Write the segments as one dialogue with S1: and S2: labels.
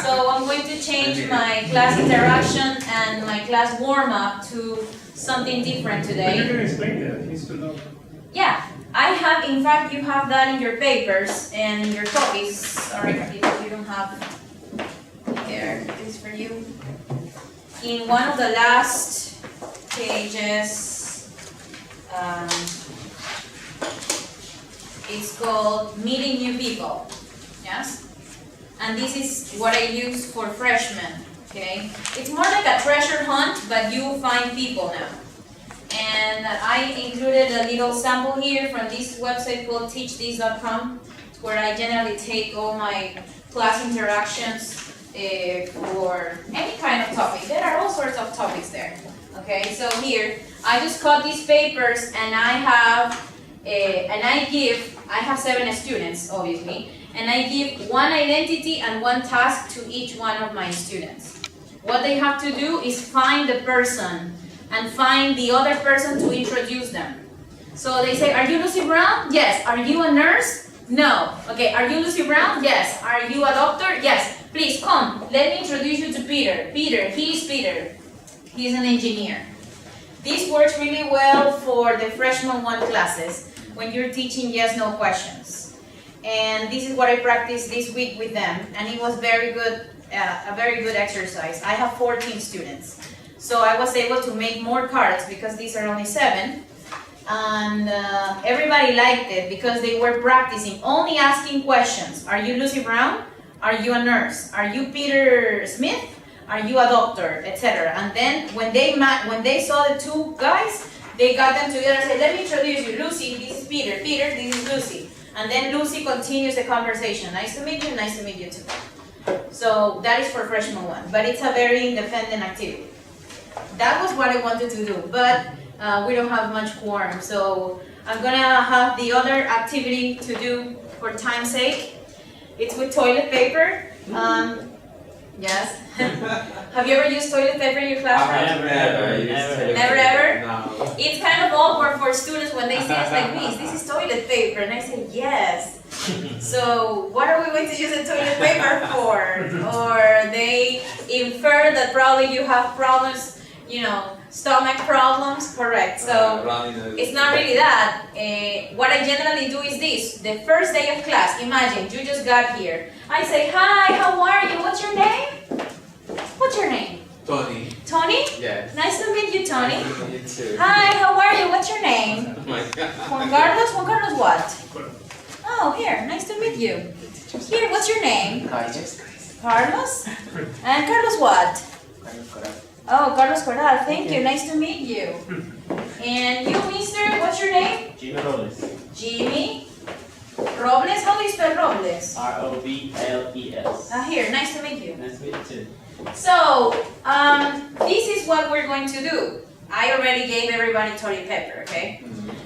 S1: So I'm going to change my class interaction and my class warm-up to something different today.
S2: But you can explain that, needs to know.
S1: Yeah, I have, in fact, you have that in your papers and in your copies. Sorry if you don't have there, this is for you. In one of the last pages, it's called Meeting New People, yes? And this is what I use for freshmen, okay? It's more like a treasure hunt, but you find people now. And I included a little sample here from this website called teachthis.com, where I generally take all my class interactions for any kind of topic. There are all sorts of topics there. Okay, so here I just cut these papers and I have 7 students obviously, and I give one identity and one task to each one of my students. What they have to do is find the person and find the other person to introduce them. So they say, are you Lucy Brown? Yes. Are you a nurse? No. Okay, are you Lucy Brown? Yes. Are you a doctor? Yes. Please come, let me introduce you to Peter. Peter, he's Peter. He's an engineer. This works really well for the freshman 1 classes when you're teaching yes/no questions. And this is what I practiced this week with them, and it was very good, a very good exercise. I have 14 students. So I was able to make more cards because these are only 7. And everybody liked it because they were practicing only asking questions. Are you Lucy Brown? Are you a nurse? Are you Peter Smith? Are you a doctor? Etc. And then when they saw the 2 guys, they got them together and said, let me introduce you. Lucy, this is Peter. Peter, this is Lucy. And then Lucy continues the conversation. Nice to meet you, nice to meet you too. So that is for freshman 1, but it's a very independent activity. That was what I wanted to do, but we don't have much quorum, so I'm gonna have the other activity to do for time's sake. It's with toilet paper. Yes. Have you ever used toilet paper in your classroom? Never ever?
S3: No.
S1: It's kind of awkward for students when they say it's like, Miss, this is toilet paper, and I say yes. So what are we going to use the toilet paper for? Or they infer that probably you have problems, you know, stomach problems, correct. So it's not really that. What I generally do is this. The first day of class, imagine you just got here. I say, hi, how are you? What's your name? What's your name?
S3: Tony.
S1: Tony?
S3: Yes.
S1: Nice to meet you, Tony.
S3: Nice to meet you too.
S1: Hi, how are you? What's your name?
S3: Oh my God.
S1: Juan Carlos? Juan Carlos what? Oh, here, nice to meet you. Here, what's your name? Carlos? And Carlos what? Oh, Carlos Corral, thank you, nice to meet you. And you, mister, what's your name?
S4: Jimmy Robles.
S1: Jimmy Robles, how do you spell Robles?
S4: Robles.
S1: Here, nice to meet you.
S4: Nice to meet you too.
S1: So, this is what we're going to do. I already gave everybody toilet paper, okay?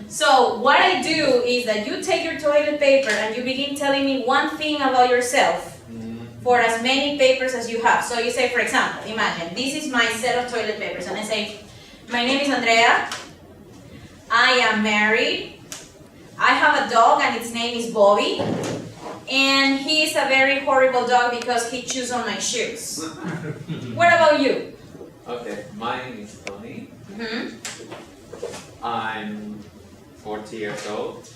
S1: So, what I do is that you take your toilet paper and you begin telling me one thing about yourself for as many papers as you have. So you say, for example, imagine, this is my set of toilet papers, and I say, my name is Andrea, I am married, I have a dog and its name is Bobby, and he is a very horrible dog because he chews on my shoes. What about you?
S3: Okay, mine is Tony. I'm 40 years old.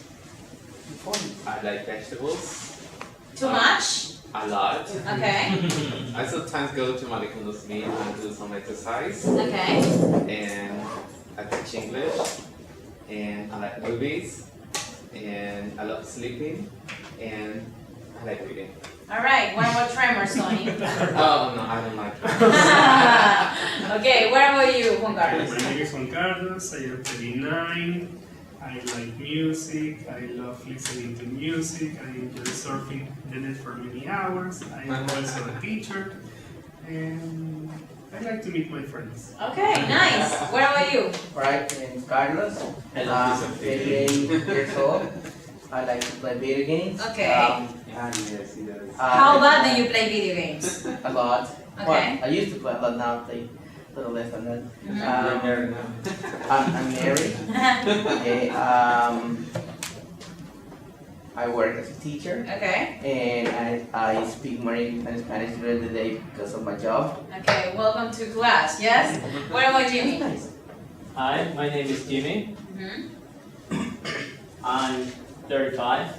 S3: I like vegetables.
S1: Too much?
S3: A lot.
S1: Okay.
S3: I sometimes go to Maricondo's meet and do some exercise.
S1: Okay.
S3: And I teach English. And I like movies. And I love sleeping. And I like reading.
S1: Alright, what about tremors, Tony?
S3: Oh no, I don't like that.
S1: Okay, what about you, Juan Carlos?
S2: My name is Juan Carlos, I am 39. I like music, I love listening to music, I enjoy surfing the net for many hours. I am also a teacher, and I like to meet my friends.
S1: Okay, nice. What about you?
S5: Right, my name is Carlos.
S3: I love
S5: I'm
S3: this
S5: 38 years old. I like to play video games.
S1: Okay.
S5: And,
S3: Yes, he does.
S1: How bad do you play video games?
S5: A lot.
S1: Okay.
S5: Well, I used to play a lot, now I play a little less than that.
S3: You're married now.
S5: I'm married. Okay, I work as a teacher,
S1: Okay.
S5: and I speak more English and Spanish during the day because of my job.
S1: Okay, welcome to class, yes? What about Jimmy?
S4: Hi, my name is Jimmy.
S1: Mhm.
S4: I'm 35.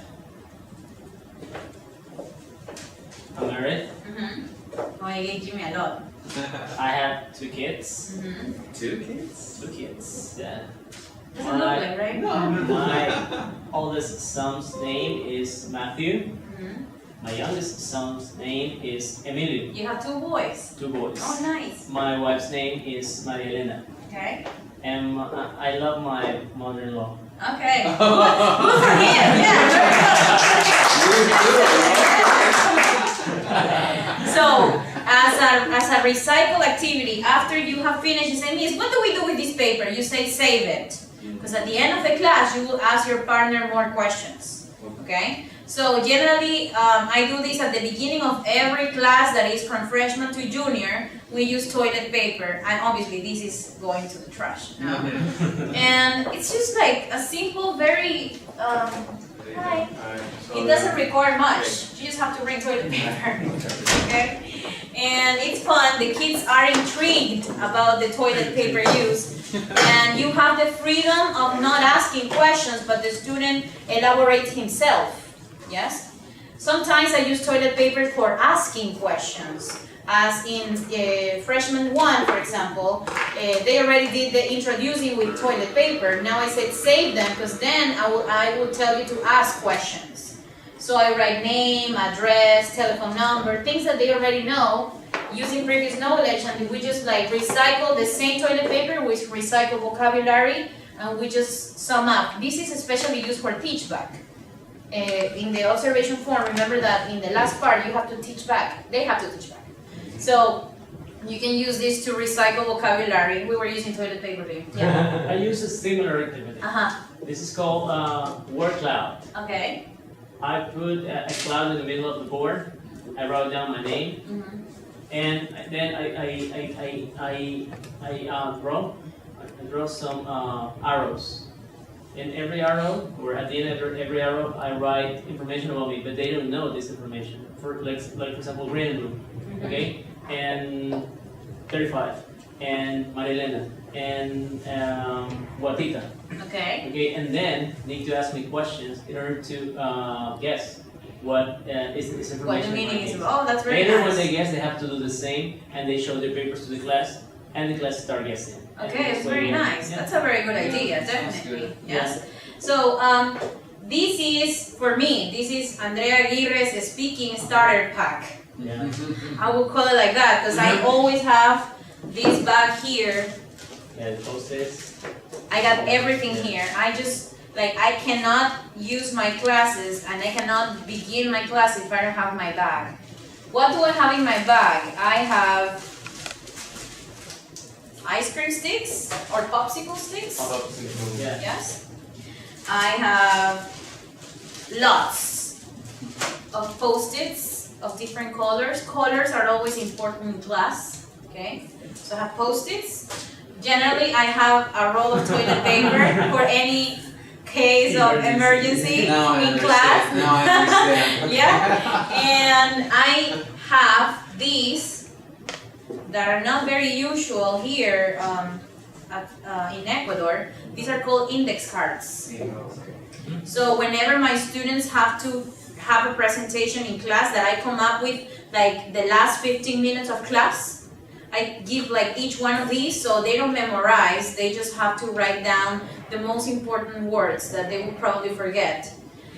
S4: I'm married.
S1: Oh, I gave Jimmy a lot.
S4: I have 2 kids.
S3: 2 kids?
S4: 2 kids, yeah.
S1: Doesn't look like, right?
S4: My oldest son's name is Matthew.
S1: Mhm.
S4: My youngest son's name is Emilio.
S1: You have 2 boys.
S4: 2 boys.
S1: Oh, nice.
S4: My wife's name is Maria Elena.
S1: Okay.
S4: And I love my mother-in-law.
S1: Okay. Good for him. Yeah. So, as a recycle activity, after you have finished, you say, Miss, what do we do with this paper? You say, save it. Because at the end of the class, you will ask your partner more questions. Okay? So generally, I do this at the beginning of every class that is from freshman to junior. We use toilet paper, and obviously this is going to the trash now. And it's just like a simple, very, hi. It doesn't require much. You just have to bring toilet paper, okay? And it's fun. The kids are intrigued about the toilet paper use. And you have the freedom of not asking questions, but the student elaborates himself. Yes? Sometimes I use toilet paper for asking questions. As in freshman 1, for example, they already did the introducing with toilet paper. Now I said save them, because then I will tell you to ask questions. So I write name, address, telephone number, things that they already know, using previous knowledge, and we just like recycle the same toilet paper with recycled vocabulary, and we just sum up. This is especially used for teach back. In the observation form, remember that in the last part you have to teach back. They have to teach back. So you can use this to recycle vocabulary. We were using toilet paper here. Yeah.
S4: I use a similar activity. This is called word cloud.
S1: Okay.
S4: I put a cloud in the middle of the board. I wrote down my name, and then I draw some arrows. In every arrow, or at the end of every arrow, I write information about me, but they don't know this information. For for example, green and blue, okay, and 35, and Marilena, and Guatita. Okay, and then need to ask me questions in order to guess what is this information.
S1: What the meaning is about. Oh, that's very
S4: Later,
S1: nice.
S4: when they guess, they have to do the same, and they show their papers to the class, and the class start guessing.
S1: Okay, it's very nice. That's a very good idea, definitely. Yes.
S4: Yeah.
S1: So this is, for me, this is Andrea Aguirre's speaking starter pack.
S4: Yeah.
S1: I will call it like that because I always have this bag here.
S4: Yeah, the Post-its.
S1: I got everything here. I just, like, I cannot use my classes and I cannot begin my class if I don't have my bag. What do I have in my bag? I have ice cream sticks or popsicle sticks.
S4: Yeah.
S1: Yes. I have lots of Post-its of different colors. Colors are always important in class. Okay. So I have Post-its. Generally, I have a roll of toilet paper for any case of emergency in class.
S5: Now I understand.
S1: Yeah. And I have these that are not very usual here in Ecuador. These are called index cards. So whenever my students have to have a presentation in class that I come up with, like the last 15 minutes of class, I give like each one of these so they don't memorize, they just have to write down the most important words that they will probably forget.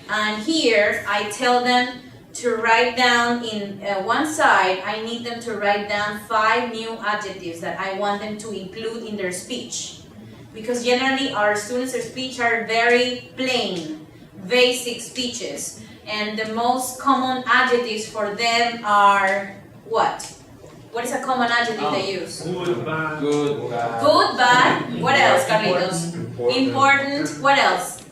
S1: And here I tell them to write down in one side, I need them to write down 5 new adjectives that I want them to include in their speech. Because generally our students' speech are very plain, basic speeches. And the most common adjectives for them are what? What is a common adjective they use?
S2: Good, bad.
S5: Good, bad.
S1: Good, bad. What else, Carlitos? Important. What else?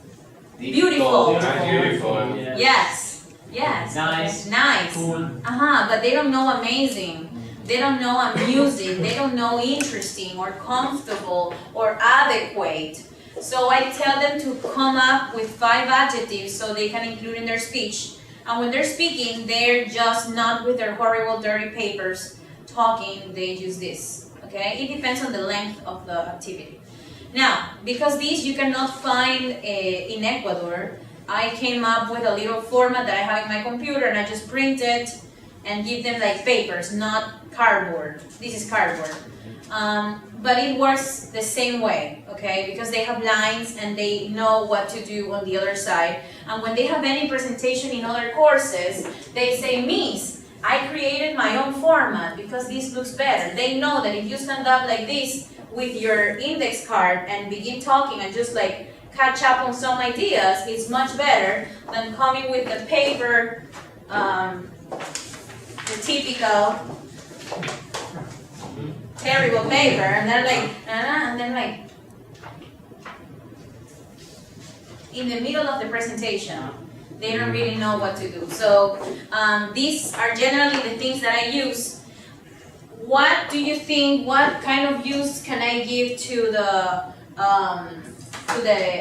S1: Beautiful.
S2: Beautiful.
S4: Yeah.
S1: Yes. Yes.
S4: Nice.
S1: Nice.
S4: Cool.
S1: But they don't know amazing. They don't know amusing. They don't know interesting or comfortable or adequate. So I tell them to come up with 5 adjectives so they can include in their speech. And when they're speaking, they're just not with their horrible dirty papers talking, they use this, okay? It depends on the length of the activity. Now, because these you cannot find in Ecuador, I came up with a little format that I have in my computer, and I just print it and give them like papers, not cardboard. This is cardboard. But it works the same way, okay? Because they have lines and they know what to do on the other side. And when they have any presentation in other courses, they say, Miss, I created my own format because this looks better. They know that if you stand up like this with your index card and begin talking and just like catch up on some ideas, it's much better than coming with the paper, the typical terrible paper, and they're like, and then like, in the middle of the presentation, they don't really know what to do. So these are generally the things that I use. What do you think, what kind of use can I give to the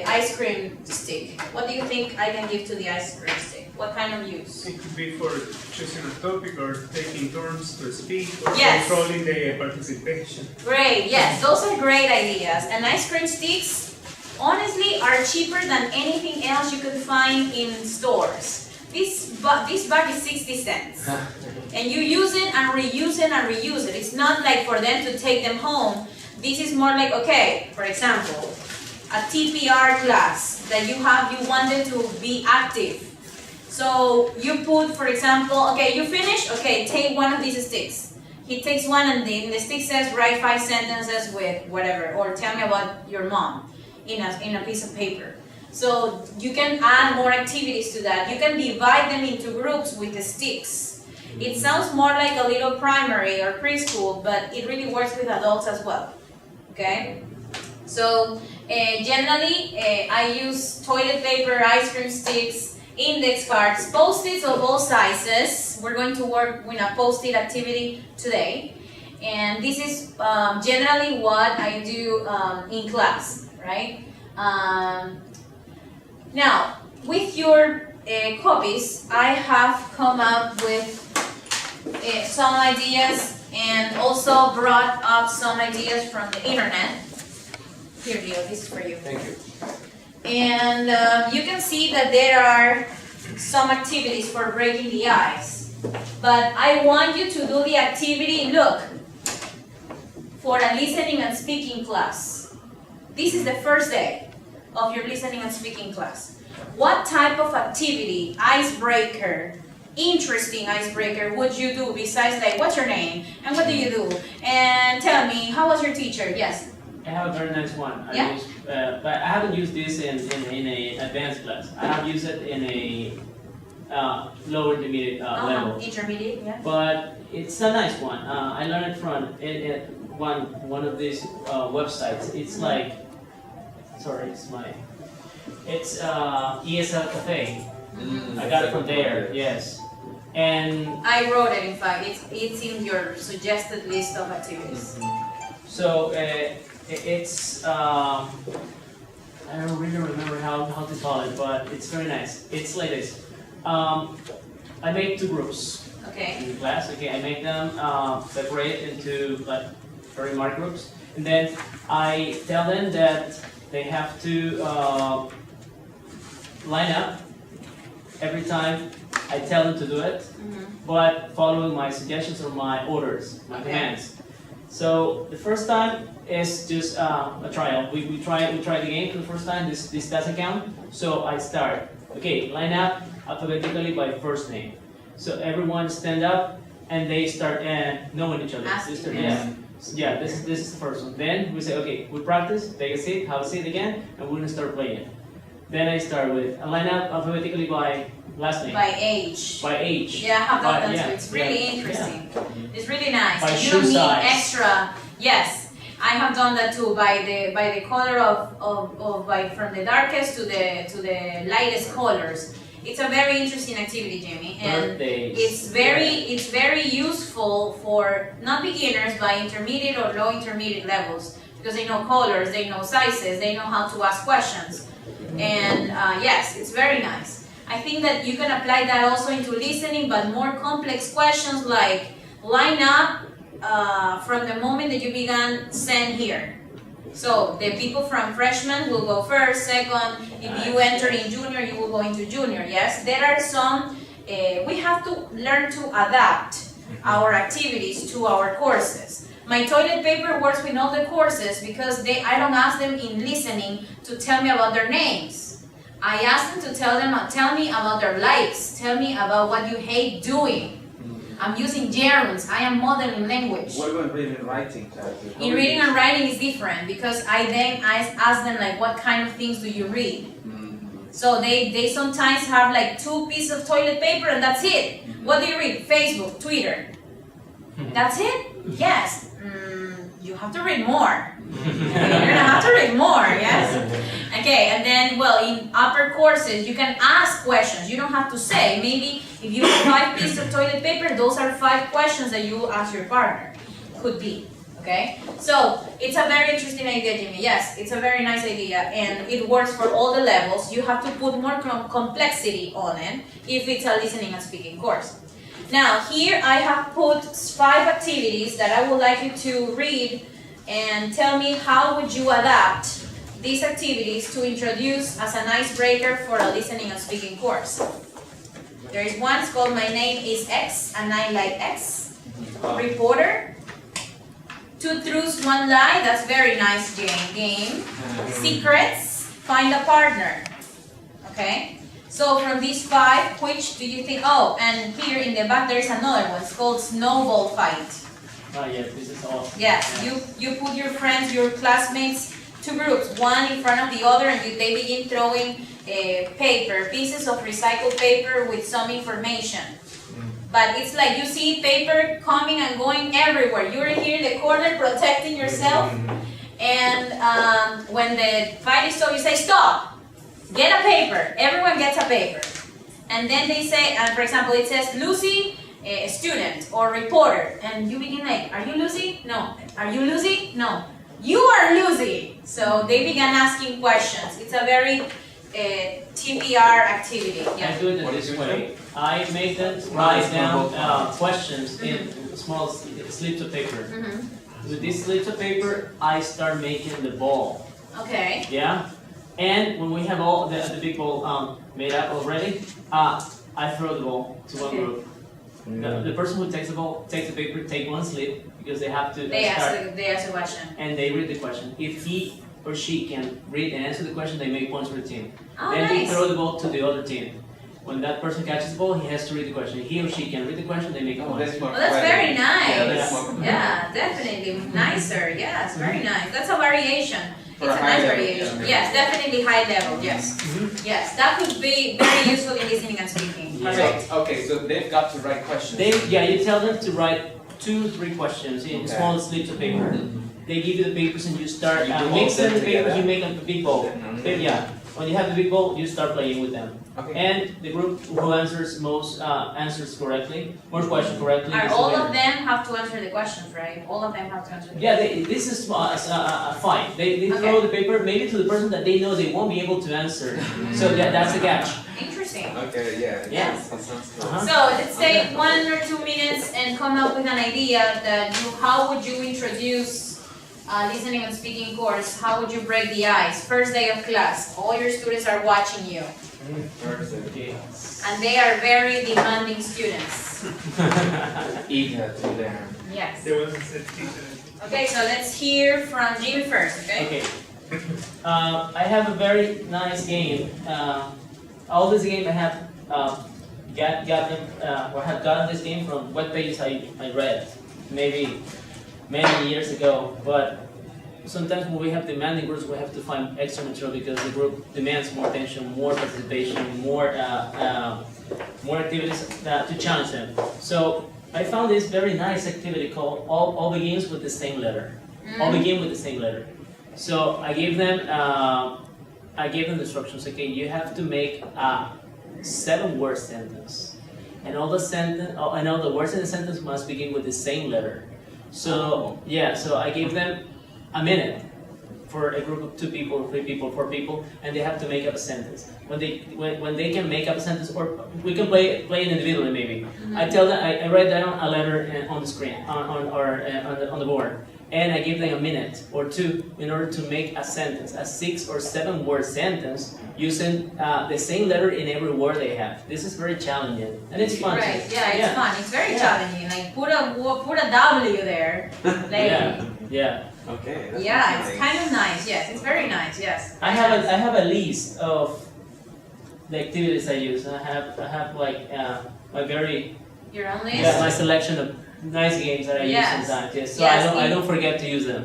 S1: ice cream stick? What do you think I can give to the ice cream stick? What kind of use?
S2: It could be for choosing a topic or taking turns to speak or
S1: Yes.
S2: controlling the participation.
S1: Great, yes, those are great ideas. And ice cream sticks, honestly, are cheaper than anything else you could find in stores. This bag is 60 cents. And you use it and reuse it and reuse it. It's not like for them to take them home. This is more like, okay, for example, a TPR class that you want them to be active. So you put, for example, okay, you finish, okay, take one of these sticks. He takes one and the stick says, write 5 sentences with whatever, or tell me about your mom in a piece of paper. So you can add more activities to that. You can divide them into groups with the sticks. It sounds more like a little primary or preschool, but it really works with adults as well, okay? So generally, I use toilet paper, ice cream sticks, index cards, Post-its of all sizes. We're going to work with a Post-it activity today. And this is generally what I do in class, right? Now, with your copies, I have come up with some ideas and also brought up some ideas from the internet. Here, Leo, this is for you.
S5: Thank you.
S1: And you can see that there are some activities for breaking the ice. But I want you to do the activity, look, for a listening and speaking class. This is the first day of your listening and speaking class. What type of activity, icebreaker, interesting icebreaker would you do besides like, what's your name? And what do you do? And tell me, how was your teacher? Yes.
S4: I have a very nice one.
S1: Yeah?
S4: But I haven't used this in a advanced class. I have used it in a lower intermediate level.
S1: Intermediate, yeah.
S4: But it's a nice one. I learned it from one of these websites. It's like, sorry, it's ESL Cafe. I got it from there. Yes. And
S1: I wrote it, in fact. It's in your suggested list of activities.
S4: so it's I don't really remember how to call it, but it's very nice. It's like this. I made 2 groups
S1: Okay.
S4: in the class. Okay, I make them separate into like very marked groups, and then I tell them that they have to line up every time I tell them to do it, but following my suggestions or my orders, my
S1: Okay.
S4: commands. So the first time is just a trial. We try the game for the first time. This doesn't count. So I start. Okay, line up alphabetically by first name. So everyone stand up and they start knowing each other.
S1: Asking,
S4: They start-
S1: yes.
S4: yeah, this is the first one. Then we say, okay, we practice, take a seat, have a seat again, and we're gonna start playing. Then I start with a line up alphabetically by last name.
S1: By age.
S4: By age.
S1: Yeah, I have done that
S4: yeah,
S1: too. It's really
S4: yeah,
S1: interesting. It's really nice.
S4: By
S1: You
S4: shoe
S1: don't need
S4: size.
S1: extra. Yes, I have done that too. By the color of from the darkest to the lightest colors. It's a very interesting activity, Jamie, and
S4: Birthdays.
S1: it's very useful for not beginners, but intermediate or low intermediate levels, because they know colors, they know sizes, they know how to ask questions, and yes, it's very nice. I think that you can apply that also into listening, but more complex questions like line up from the moment that you began stand here. So the people from freshman will go first, second, if you enter in junior, you will go into junior, yes? There are some, we have to learn to adapt our activities to our courses. My toilet paper works with all the courses because I don't ask them in listening to tell me about their names. I ask them to tell me about their likes, tell me about what you hate doing. I'm using gerunds, I am modeling language.
S3: What about reading and writing?
S1: In reading and writing is different because I ask them like, what kind of things do you read? So they sometimes have like 2 pieces of toilet paper and that's it. What do you read? Facebook, Twitter. That's it? Yes. You have to read more. You're gonna have to read more, yes? Okay, and then, well, in upper courses, you can ask questions. You don't have to say. Maybe if you have 5 pieces of toilet paper, those are 5 questions that you ask your partner. Could be, okay? So, it's a very interesting idea, Jimmy. Yes, it's a very nice idea, and it works for all the levels. You have to put more complexity on it if it's a listening and speaking course. Now, here I have put 5 activities that I would like you to read and tell me how would you adapt these activities to introduce as an icebreaker for a listening and speaking course. There is one, it's called My Name is X and I Like X. Reporter. 2 truths, 1 lie, that's very nice game. Secrets, find a partner. Okay? So from these 5, which do you think, oh, and here in the back there is another one, it's called Snowball Fight.
S4: Oh yes, this is all.
S1: Yes, you put your friends, your classmates, 2 groups, one in front of the other, and they begin throwing paper, pieces of recycled paper with some information. But it's like you see paper coming and going everywhere. You're here in the corner protecting yourself, and when the fight is over, you say, stop, get a paper. Everyone gets a paper. And then they say, for example, it says, Lucy, a student or reporter, and you begin like, are you Lucy? No. Are you Lucy? No. You are Lucy. So they began asking questions. It's a very TPR activity.
S4: I do it this way. I make them write down questions in small slips of paper. With these slips of paper, I start making the ball.
S1: Okay.
S4: Yeah? And when we have all the big ball made up already, I throw the ball to one group. The person who takes the ball, takes the paper, take 1 slip because they have to
S1: They
S4: start.
S1: ask a question.
S4: And they read the question. If he or she can read and answer the question, they make points for the team.
S1: Oh,
S4: Then they
S1: nice.
S4: throw the ball to the other team. When that person catches the ball, he has to read the question. He or she can read the question, they make points.
S1: Well, that's very nice.
S3: Yeah, that's more
S1: Yeah, definitely nicer. Yes, very nice. That's a variation.
S3: For
S1: It's
S3: a
S1: a nice
S3: high level,
S1: variation.
S3: yeah.
S1: Yes, definitely high level. Yes. Yes, that could be very useful in listening and speaking.
S4: Yeah.
S1: Correct.
S3: Okay, so they've got to write questions.
S4: You tell them to write 2, 3 questions in
S3: Okay.
S4: small slips of paper. They give you the papers and you start
S3: You do all
S4: mixing
S3: them
S4: the papers,
S3: together.
S4: you make a big ball.
S3: Mhm.
S4: Yeah, when you have the big ball, you start playing with them.
S3: Okay.
S4: And the group who answers most answers correctly, more questions correctly.
S1: Are
S4: is the
S1: all
S4: winner.
S1: of them have to answer the questions, right? All of them have to answer the
S4: Yeah, this is fine. They throw the paper maybe to the person that they know they won't be able to answer. So yeah, that's the catch.
S1: Interesting.
S3: Okay, yeah.
S1: Yes.
S3: That sounds good.
S4: Uh-huh.
S1: So let's take 1 or 2 minutes and come up with an idea that how would you introduce listening and speaking course? How would you break the ice? First day of class, all your students are watching you,
S4: Okay.
S1: and they are very demanding students.
S3: Eager to learn.
S1: Yes.
S2: There was a set teacher.
S1: Okay, so let's hear from Jimmy first. Okay.
S4: Okay. I have a very nice game. All this game I have got them or have gotten this game from web pages I read maybe many years ago. But sometimes when we have demanding groups, we have to find extra material because the group demands more attention, more participation, more activities to challenge them. So I found this very nice activity called All Begins with the Same Letter. All begin with the same letter. So I gave them the instructions. Okay, you have to make a 7-word sentence, and all the words in the sentence must begin with the same letter. So yeah, so I gave them a minute for a group of 2 people, 3 people, 4 people, and they have to make up a sentence. When they can make up a sentence, or we can play it individually maybe. I tell them, I write down a letter on the screen, on the board, and I give them a minute or 2 in order to make a sentence, a 6 or 7 word sentence using the same letter in every word they have. This is very challenging, and it's fun.
S1: Right, yeah, it's fun. It's very challenging. Like put a W there. Like,
S4: Yeah.
S3: Okay. That's
S1: yeah,
S3: nice.
S1: it's kind of nice. Yes, it's very nice. Yes.
S4: I have a list of the activities I use. I have like my very
S1: Your own list.
S4: my selection of nice games that I use sometimes. Yes, so
S1: Yes,
S4: I don't forget to use them.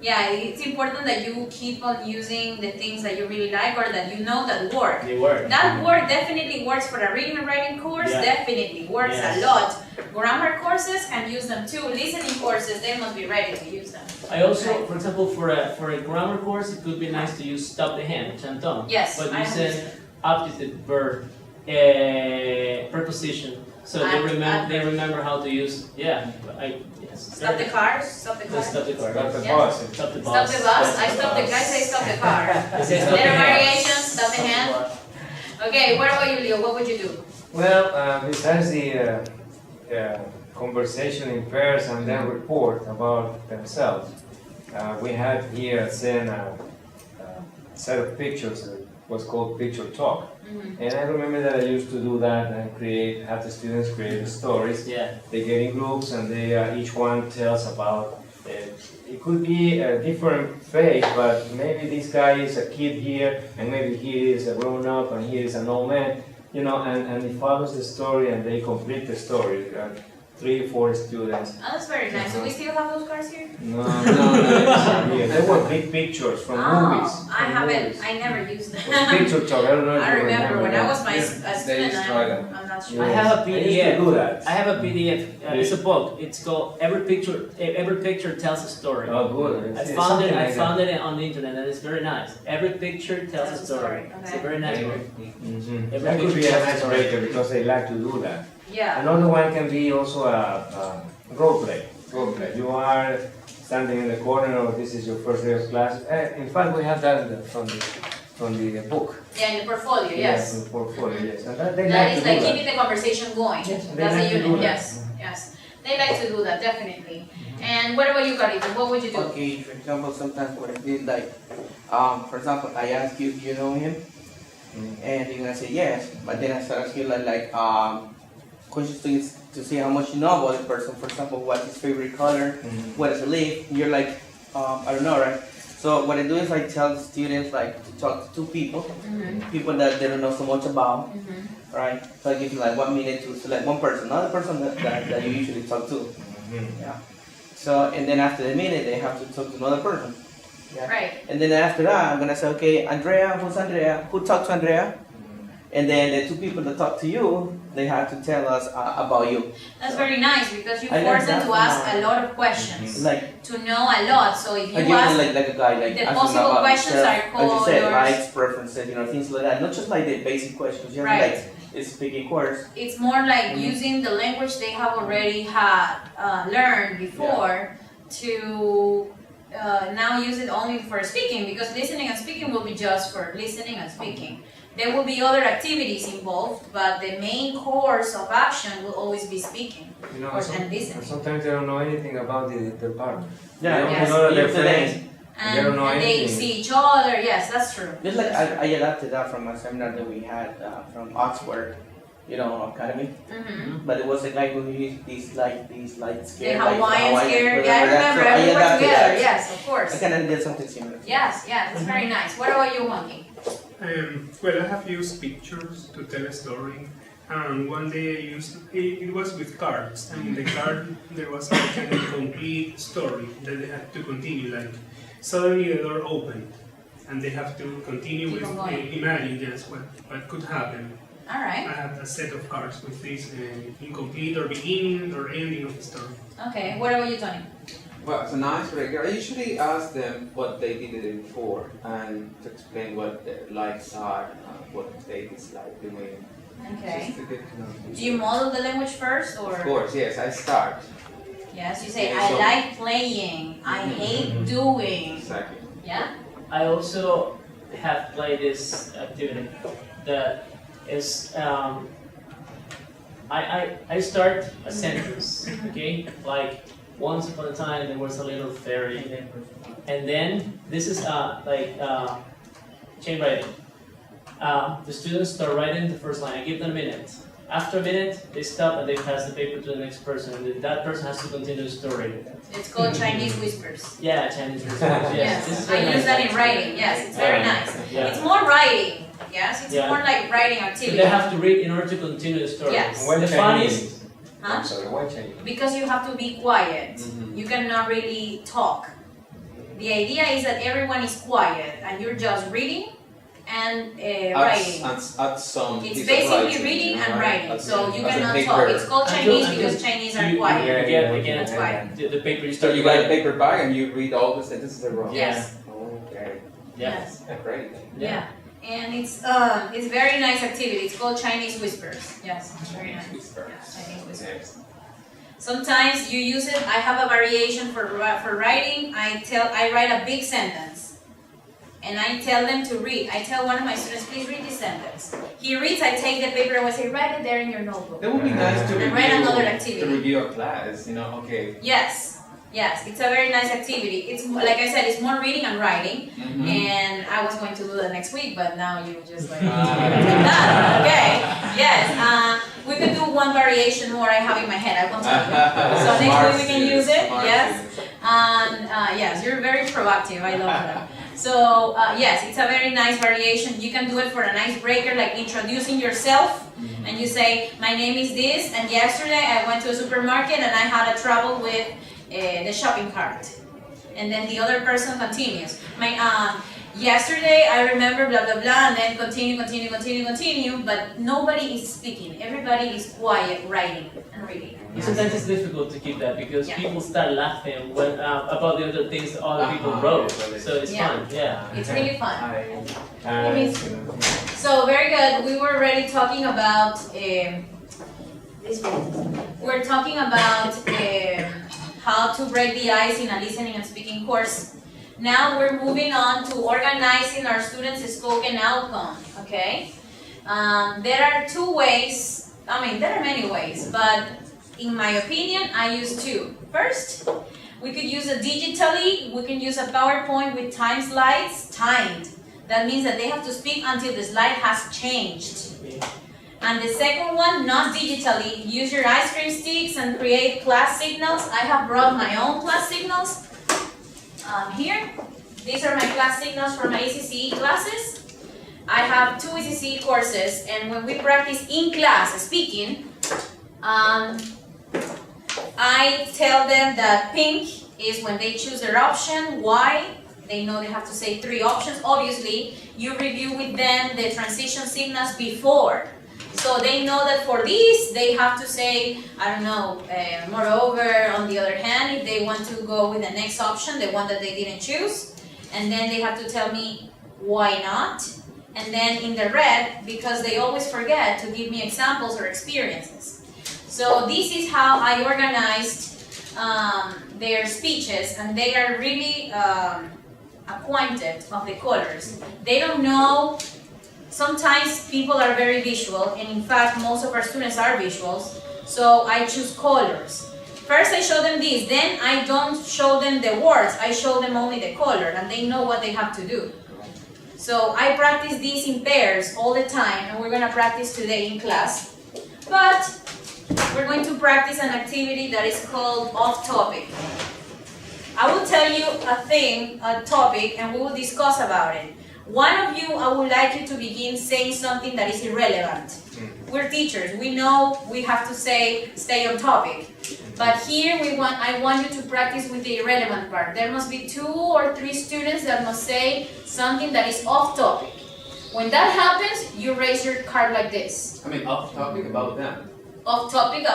S1: Yeah, it's important that you keep on using the things that you really like or that you know that work.
S4: They work.
S1: That word definitely works for a reading and writing course,
S4: Yeah.
S1: definitely works
S4: Yes.
S1: a lot. Grammar courses can use them too. Listening courses, they must be ready to use them.
S4: I also, for example, for a grammar course, it could be nice to use stop the hand, chanton.
S1: Yes,
S4: But
S1: I
S4: using
S1: understand.
S4: objective, verb, preposition, so they remember how to use. Yeah, yes.
S1: Stop the cars, stop the
S4: Let's
S1: cars.
S4: stop the car.
S6: Stop the
S1: Yeah.
S6: bus.
S4: Stop the
S1: Stop
S4: bus.
S1: the bus, I stop the guy say stop the car.
S4: They say stop the
S1: Little
S4: hand.
S1: variations, stop the hand. Okay, what about you, Leo? What would you do?
S6: Well, besides the conversation in pairs and then report about themselves, we had here at Zen a set of pictures that was called Picture Talk. And I remember that I used to do that and have the students create the stories.
S4: Yeah.
S6: They get in groups and they each one tells about it could be a different faith, but maybe this guy is a kid here and maybe he is a grown up and he is an old man, you know, and he follows the story and they complete the story. 3 or 4 students.
S1: Oh, that's very nice. Do we still have those cars here?
S6: No, yeah, they were big pictures from movies.
S1: I
S6: from
S1: haven't,
S6: movies.
S1: I never used
S6: It was
S1: them.
S6: Picture Talk. I don't know if
S1: I
S6: you
S1: remember when I
S6: that.
S1: was a
S6: Yeah.
S1: student,
S6: used to try that.
S1: I'm not sure.
S4: I have a
S6: I used
S4: PDF.
S6: to do that.
S4: I have a PDF. It's a book. It's called Every Picture Tells a Story.
S6: Oh, good.
S4: I
S6: It's
S4: found
S6: something
S4: it. I
S6: like
S4: found it on the internet, and it's very nice. Every picture tells a story. It's a
S1: Okay.
S4: very nice book.
S6: Mhm.
S4: Every
S6: That could be
S4: picture
S6: a
S4: tells a
S6: nice
S4: story.
S6: breaker because they like to do that.
S1: Yeah.
S6: Another one can be also a role play. Role play. You are standing in the corner, or this is your first day of class. In fact, we have that from the book.
S1: Yeah, in the portfolio, yes.
S6: From the portfolio, yes. And that, they
S1: That
S6: like
S1: is
S6: to
S1: like
S6: do that.
S1: keeping the conversation going.
S6: Yes, they
S1: That's
S6: like
S1: the
S6: to do
S1: unit,
S6: that.
S1: yes, yes. They like to do that, definitely. And what about you, Carlito? What would you do?
S5: Okay, for example, sometimes what I did, like, for example, I ask you, do you know him? And you're gonna say yes, but then I start asking like questions to see how much you know about the person. For example, what's his favorite color? Where does he live? You're like, I don't know, right? So what I do is I tell the students like to talk to 2 people, people that they don't know so much about, right? So I give you like 1 minute to select one person, not the person that you usually talk to. Yeah. So, and then after the minute, they have to talk to another person. Yeah.
S1: Right.
S5: And then after that, I'm gonna say, okay, Andrea, who's Andrea? Who talked to Andrea? And then the 2 people that talk to you, they have to tell us about you.
S1: That's very nice because you
S5: I
S1: force
S5: like
S1: them
S5: that
S1: to ask
S5: one.
S1: a lot of questions,
S5: Like,
S1: to know a lot. So if
S5: I
S1: you
S5: give
S1: ask,
S5: them like a guy, like
S1: the
S5: asking
S1: possible
S5: about
S1: questions
S5: himself,
S1: are
S5: like you said,
S1: called
S5: likes, preferences, you know, things like that. Not just like the basic questions, you have
S1: Right.
S5: like a speaking course.
S1: it's more like using the language they have already had learned before to now use it only for speaking, because listening and speaking will be just for listening and speaking. There will be other activities involved, but the main course of action will always be speaking
S6: You know,
S1: and listening.
S6: sometimes they don't know anything about their partner.
S5: Yeah,
S6: They only
S1: yes.
S6: know that
S5: You
S6: they're
S5: have to
S6: friends.
S5: learn.
S6: They don't know
S1: And they
S6: anything.
S1: see each other. Yes, that's true.
S5: Just like
S1: That's
S5: I adapted that from a seminar that we had from Oxford, you know, Academy.
S1: true. Mhm.
S5: But it was a guy who used these light
S1: The
S5: scare,
S1: Hawaiian scare.
S5: whatever
S1: Yeah, I
S5: that.
S1: remember.
S5: So I
S1: We worked
S5: adapted
S1: together.
S5: that.
S1: Yes, of
S5: I
S1: course.
S5: kind of did something similar.
S1: Yes, yes, it's very nice. What about you, Monkey?
S2: Well, I have used pictures to tell a story. And one day I used, it was with cards. And in the card, there was like a complete story that they had to continue. Like, suddenly the door opened. And they have to continue
S1: Keep
S2: with,
S1: on going.
S2: imagine just what could happen.
S1: All right.
S2: I had a set of cards with this incomplete or beginning or ending of the story.
S1: Okay. What about you, Tony?
S3: Well, it's an icebreaker. I usually ask them what they did the day before and to explain what their likes are, what they dislike doing.
S1: Okay.
S3: Just to get to know.
S1: Do you model the language first, or?
S3: Of course, yes. I start.
S1: Yes, you say,
S3: Yeah,
S1: I
S3: so-
S1: like playing, I hate doing.
S3: Exactly.
S1: Yeah?
S4: I also have played this activity that is I start a sentence, okay? Like once upon a time there was a little fairy, and then this is chain writing. The students start writing the first line. I give them a minute. After a minute, they stop and they pass the paper to the next person, and then that person has to continue the story.
S1: It's called Chinese whispers.
S4: Yeah, Chinese whispers. Yes, this is
S1: I
S4: very
S1: use
S4: nice.
S1: that in writing. Yes, it's very nice.
S4: Yeah.
S1: It's more writing. Yes, it's
S4: Yeah.
S1: more like writing
S4: So
S1: activity.
S4: they have to read in order to continue the story.
S1: Yes.
S6: Why
S4: The
S6: Chinese?
S4: funniest,
S1: Huh?
S6: I'm sorry, why Chinese?
S1: Because you have to be quiet.
S3: Mhm.
S1: You cannot really talk. The idea is that everyone is quiet and you're just reading and writing.
S3: Add some
S1: It's
S3: piece of
S1: basically
S3: writing,
S1: reading
S3: you know,
S1: and
S3: right?
S1: writing,
S3: As
S1: so
S3: a-
S1: you
S3: as a
S1: cannot
S3: paper.
S1: talk. It's called
S4: Until-
S1: Chinese
S4: until
S1: because Chinese are
S4: you
S1: quiet.
S4: again,
S1: That's why.
S4: the paper you
S3: So
S4: start
S3: you got a
S4: writing.
S3: paper bag and you read all the sentences in a row.
S4: Yeah.
S1: Yes.
S3: Okay.
S1: Yes.
S3: Great.
S1: Yeah. And it's very nice activity. It's called Chinese whispers. Yes, it's very nice.
S3: Whispers.
S1: Yeah, Chinese whispers.
S3: Next.
S1: Sometimes you use it. I have a variation for writing. I write a big sentence, and I tell them to read. I tell one of my students, please read this sentence. He reads. I take the paper and I say, write it there in your notebook.
S3: That would be nice to
S1: And
S3: review.
S1: write another activity.
S3: To review a class, you know. Okay.
S1: Yes, yes, it's a very nice activity. It's like I said, it's more reading and writing.
S3: Mhm.
S1: And I was going to do that next week, but now you just like
S3: Ah.
S1: okay. Yes, we could do one variation more I have in my head. I won't tell you. So next week we can use it.
S3: Smart
S1: Yes.
S3: students.
S1: And yes, you're very proactive. I love that. So yes, it's a very nice variation. You can do it for an icebreaker, like introducing yourself, and you say, "My name is this, and yesterday I went to a supermarket and I had a trouble with the shopping cart." And then the other person continues. Yesterday I remember blah blah blah, and then continue. But nobody is speaking. Everybody is quiet, writing and reading.
S4: Sometimes it's difficult to keep that because
S1: Yeah.
S4: people start laughing when, about the other things that other people wrote. So it's
S1: Yeah.
S4: fun, yeah.
S1: It's really fun.
S6: And,
S1: So very good. We were already talking about we're talking about how to break the ice in a listening and speaking course. Now we're moving on to organizing our students' spoken outcome. Okay. There are two ways. I mean, there are many ways, but in my opinion, I use two. First, we could use it digitally. We can use a PowerPoint with time slides, timed. That means that they have to speak until the slide has changed. And the second one, not digitally. Use your ice cream sticks and create class signals. I have brought my own class signals here. These are my class signals for my ECCE classes. I have 2 ECCE courses, and when we practice in class speaking, I tell them that pink is when they choose their option, white, they know they have to say 3 options. Obviously, you review with them the transition signals before. So they know that for these, they have to say, I don't know, moreover, on the other hand, if they want to go with the next option, the one that they didn't choose, and then they have to tell me why not. And then in the red, because they always forget to give me examples or experiences. So this is how I organized their speeches, and they are really acquainted of the colors. They don't know, sometimes people are very visual, and in fact most of our students are visuals, so I choose colors. First I show them this, then I don't show them the words, I show them only the color, and they know what they have to do. So I practice these in pairs all the time, and we're going to practice today in class. But we're going to practice an activity that is called off-topic. I will tell you a topic, and we will discuss about it. One of you, I would like you to begin saying something that is irrelevant. We're teachers, we know we have to stay on topic. But here I want you to practice with the irrelevant part. There must be 2 or 3 students that must say something that is off topic. When that happens, you raise your card like this.
S3: I mean, off topic about them.
S1: Off topic